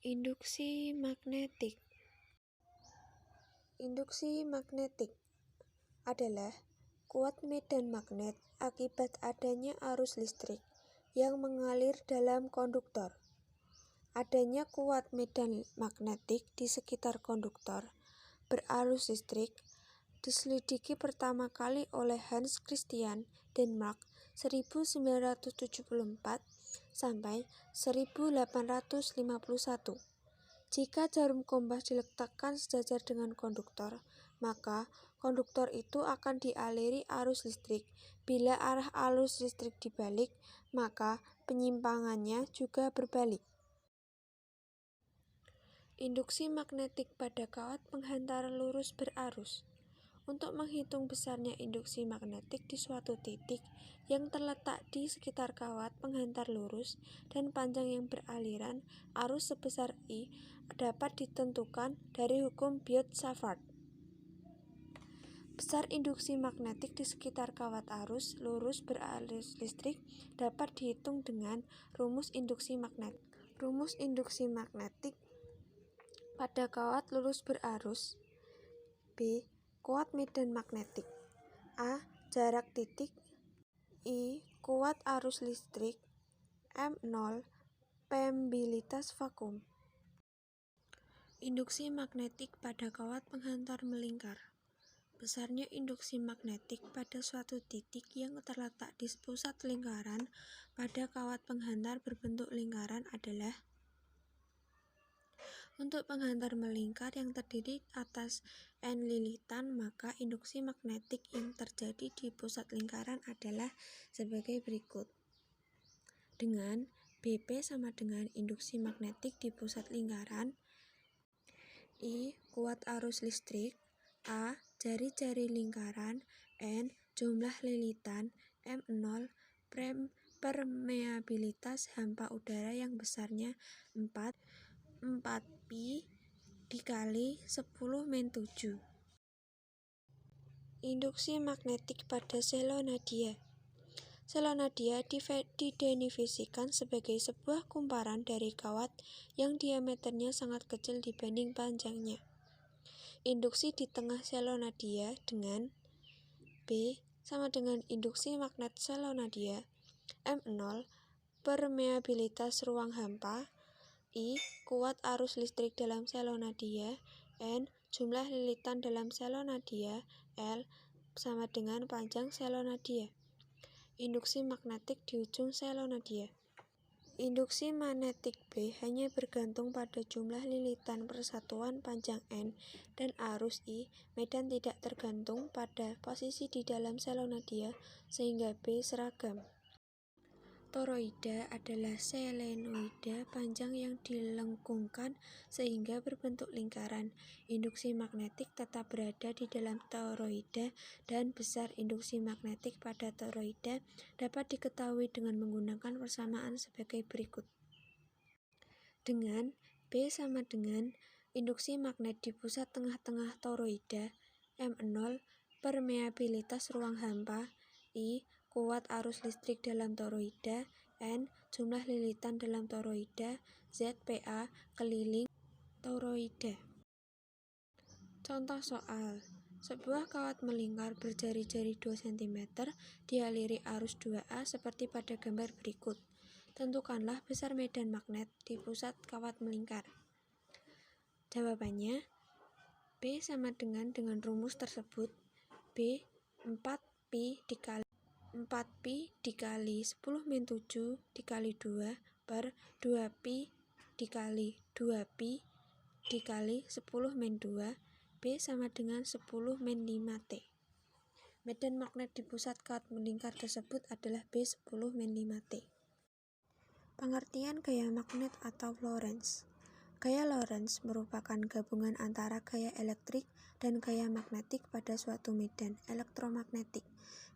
Induksi magnetik. Induksi magnetik adalah kuat medan magnet akibat adanya arus listrik yang mengalir dalam konduktor. Adanya kuat medan magnetik di sekitar konduktor berarus listrik diselidiki pertama kali oleh Hans Christian Denmark 1974 sampai 1851. Jika jarum kompas diletakkan sejajar dengan konduktor, maka konduktor itu akan dialiri arus listrik. Bila arah arus listrik dibalik, maka penyimpangannya juga berbalik. Induksi magnetik pada kawat penghantar lurus berarus. Untuk menghitung besarnya induksi magnetik di suatu titik yang terletak di sekitar kawat penghantar lurus dan panjang yang beraliran arus sebesar I dapat ditentukan dari hukum Biot-Savart. Besar induksi magnetik di sekitar kawat arus lurus berarus listrik dapat dihitung dengan rumus induksi magnetik. Rumus induksi magnetik pada kawat lurus berarus. B. Kuat medan magnetik. A. Jarak titik. I. Kuat arus listrik. M0. Permeabilitas vakum. Induksi magnetik pada kawat penghantar melingkar. Besarnya induksi magnetik pada suatu titik yang terletak di pusat lingkaran pada kawat penghantar berbentuk lingkaran adalah: untuk penghantar melingkar yang terdiri atas N lilitan, maka induksi magnetik yang terjadi di pusat lingkaran adalah sebagai berikut. Dengan BP sama dengan induksi magnetik di pusat lingkaran. I. Kuat arus listrik. A. Jari-jari lingkaran. N. Jumlah lilitan. M0. Permeabilitas hampa udara yang besarnya 4 pi dikali 10⁻⁷. Induksi magnetik pada selonadia. Selonadia didefinisikan sebagai sebuah kumparan dari kawat yang diameternya sangat kecil dibanding panjangnya. Induksi di tengah selonadia dengan B sama dengan induksi magnet selonadia. M0 permeabilitas ruang hampa. I. Kuat arus listrik dalam selonadia. N. Jumlah lilitan dalam selonadia. L. Sama dengan panjang selonadia. Induksi magnetik di ujung selonadia. Induksi magnetik B hanya bergantung pada jumlah lilitan persatuan panjang N dan arus I. Medan tidak tergantung pada posisi di dalam selonadia sehingga B seragam. Toroida adalah selenoida panjang yang dilengkungkan sehingga berbentuk lingkaran. Induksi magnetik tetap berada di dalam toroida dan besar induksi magnetik pada toroida dapat diketahui dengan menggunakan persamaan sebagai berikut. Dengan B sama dengan induksi magnet di pusat tengah-tengah toroida. M0 permeabilitas ruang hampa. I. Kuat arus listrik dalam toroida. N. Jumlah lilitan dalam toroida. Z. PA keliling toroida. Contoh soal: sebuah kawat melingkar berjari-jari 2 cm dialiri arus 2A seperti pada gambar berikut. Tentukanlah besar medan magnet di pusat kawat melingkar. Jawabannya B sama dengan rumus tersebut. B 4 pi dikali 10⁻⁷ dikali 2 per 2 pi dikali 2 pi dikali 10⁻². B sama dengan 10⁻⁵T. Medan magnet di pusat kawat melingkar tersebut adalah B 10⁻⁵T. Pengertian gaya magnet atau Lorentz. Gaya Lorentz merupakan gabungan antara gaya elektrik dan gaya magnetik pada suatu medan elektromagnetik.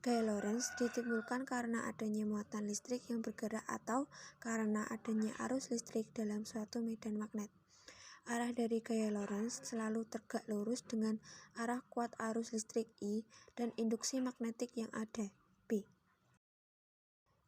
Gaya Lorentz ditimbulkan karena adanya muatan listrik yang bergerak atau karena adanya arus listrik dalam suatu medan magnet. Arah dari gaya Lorentz selalu tegak lurus dengan arah kuat arus listrik I dan induksi magnetik yang ada B.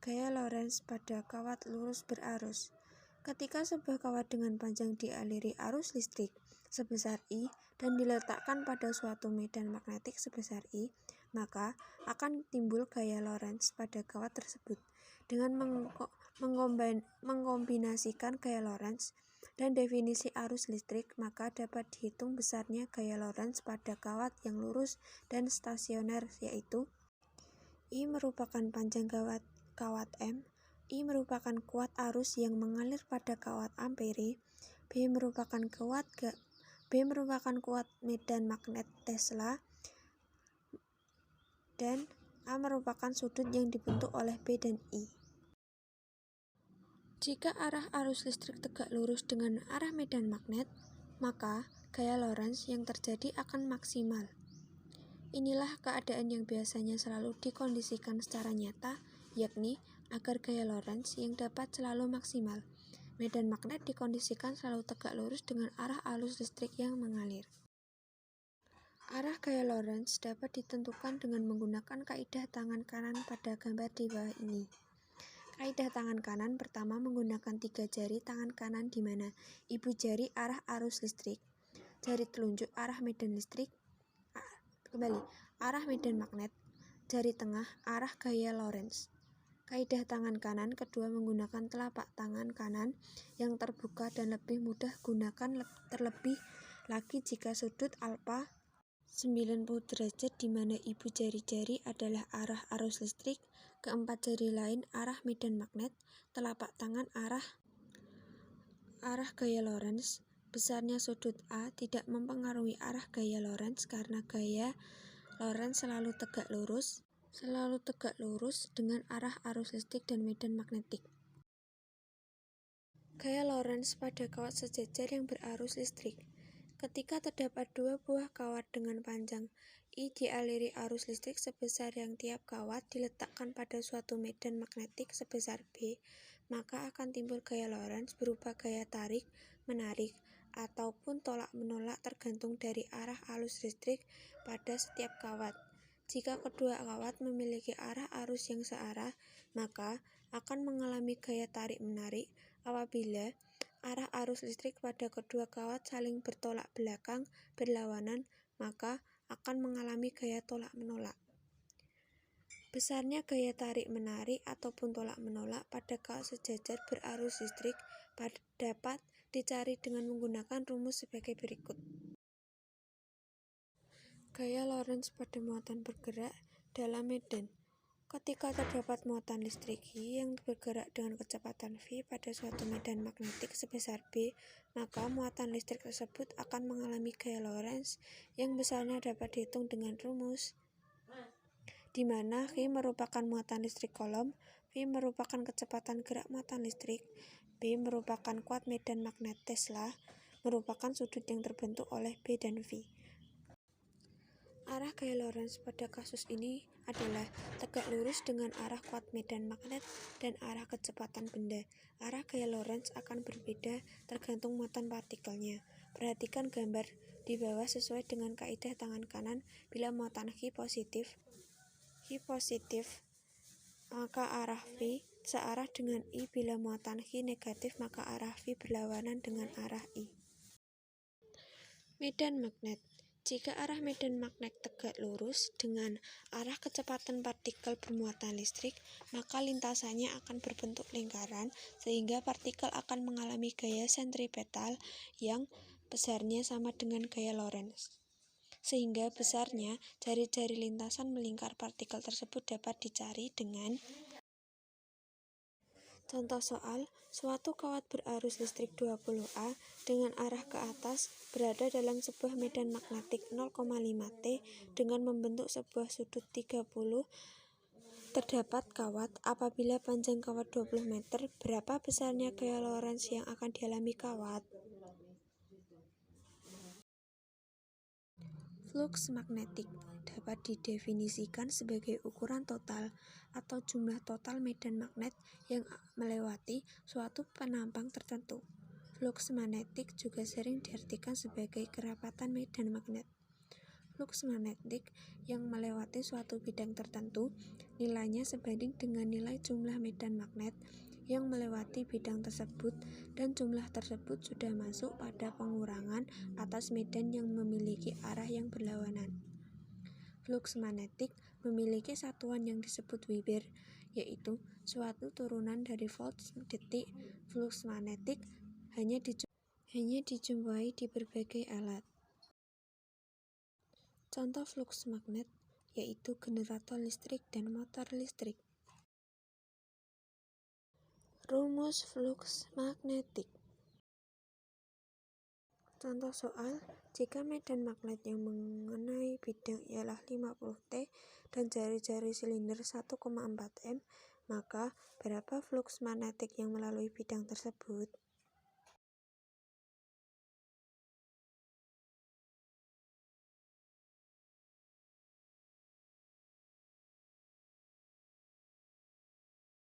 Gaya Lorentz pada kawat lurus berarus. Ketika sebuah kawat dengan panjang dialiri arus listrik sebesar I dan diletakkan pada suatu medan magnetik sebesar I, maka akan timbul gaya Lorentz pada kawat tersebut. Dengan mengkombinasikan gaya Lorentz dan definisi arus listrik, maka dapat dihitung besarnya gaya Lorentz pada kawat yang lurus dan stasioner, yaitu I merupakan panjang kawat M, I merupakan kuat arus yang mengalir pada kawat ampere, B merupakan kuat medan magnet Tesla, dan A merupakan sudut yang dibentuk oleh B dan I. Jika arah arus listrik tegak lurus dengan arah medan magnet, maka gaya Lorentz yang terjadi akan maksimal. Inilah keadaan yang biasanya selalu dikondisikan secara nyata, yakni agar gaya Lorentz yang dapat selalu maksimal. Medan magnet dikondisikan selalu tegak lurus dengan arah arus listrik yang mengalir. Arah gaya Lorentz dapat ditentukan dengan menggunakan kaidah tangan kanan pada gambar di bawah ini. Kaidah tangan kanan pertama menggunakan 3 jari tangan kanan di mana ibu jari arah arus listrik, jari telunjuk arah medan listrik, arah medan magnet, jari tengah arah gaya Lorentz. Kaidah tangan kanan kedua menggunakan telapak tangan kanan yang terbuka dan lebih mudah gunakan terlebih lagi jika sudut alfa 90 derajat di mana ibu jari-jari adalah arah arus listrik, keempat jari lain arah medan magnet, telapak tangan arah gaya Lorentz. Besarnya sudut A tidak mempengaruhi arah gaya Lorentz karena gaya Lorentz selalu tegak lurus dengan arah arus listrik dan medan magnetik. Gaya Lorentz pada kawat sejajar yang berarus listrik. Ketika terdapat dua buah kawat dengan panjang I dialiri arus listrik sebesar yang tiap kawat diletakkan pada suatu medan magnetik sebesar B, maka akan timbul gaya Lorentz berupa gaya tarik, menarik, ataupun tolak-menolak tergantung dari arah arus listrik pada setiap kawat. Jika kedua kawat memiliki arah arus yang searah, maka akan mengalami gaya tarik-menarik. Apabila arah arus listrik pada kedua kawat saling bertolak belakang berlawanan, maka akan mengalami gaya tolak-menolak. Besarnya gaya tarik-menarik ataupun tolak-menolak pada kawat sejajar berarus listrik dapat dicari dengan menggunakan rumus sebagai berikut. Gaya Lorentz pada muatan bergerak dalam medan. Ketika terdapat muatan listrik I yang bergerak dengan kecepatan V pada suatu medan magnetik sebesar B, maka muatan listrik tersebut akan mengalami gaya Lorentz yang besarnya dapat dihitung dengan rumus, di mana G merupakan muatan listrik kolom, V merupakan kecepatan gerak muatan listrik, B merupakan kuat medan magnet Tesla, merupakan sudut yang terbentuk oleh B dan V. Arah gaya Lorentz pada kasus ini adalah tegak lurus dengan arah kuat medan magnet dan arah kecepatan benda. Arah gaya Lorentz akan berbeda tergantung muatan partikelnya. Perhatikan gambar di bawah sesuai dengan kaidah tangan kanan. Bila muatan H positif, maka arah V searah dengan I. Bila muatan H negatif, maka arah V berlawanan dengan arah I. Medan magnet. Jika arah medan magnet tegak lurus dengan arah kecepatan partikel bermuatan listrik, maka lintasannya akan berbentuk lingkaran sehingga partikel akan mengalami gaya sentripetal yang besarnya sama dengan gaya Lorentz. Sehingga besarnya jari-jari lintasan melingkar partikel tersebut dapat dicari dengan contoh soal, suatu kawat berarus listrik 20A dengan arah ke atas berada dalam sebuah medan magnetik 0,5 T dengan membentuk sebuah sudut 30. Terdapat kawat, apabila panjang kawat 20 meter, berapa besarnya gaya Lorentz yang akan dialami kawat? Flux magnetik dapat didefinisikan sebagai ukuran total atau jumlah total medan magnet yang melewati suatu penampang tertentu. Flux magnetik juga sering diartikan sebagai kerapatan medan magnet. Flux magnetik yang melewati suatu bidang tertentu, nilainya sebanding dengan nilai jumlah medan magnet yang melewati bidang tersebut, dan jumlah tersebut sudah masuk pada pengurangan atas medan yang memiliki arah yang berlawanan. Fluks magnetik memiliki satuan yang disebut Weber, yaitu suatu turunan dari volt detik. Fluks magnetik hanya dijumpai di berbagai alat. Contoh fluks magnet yaitu generator listrik dan motor listrik. Rumus fluks magnetik. Contoh soal, jika medan magnet yang mengenai bidang ialah 50 T dan jari-jari silinder 1,4 M, maka berapa fluks magnetik yang melalui bidang tersebut?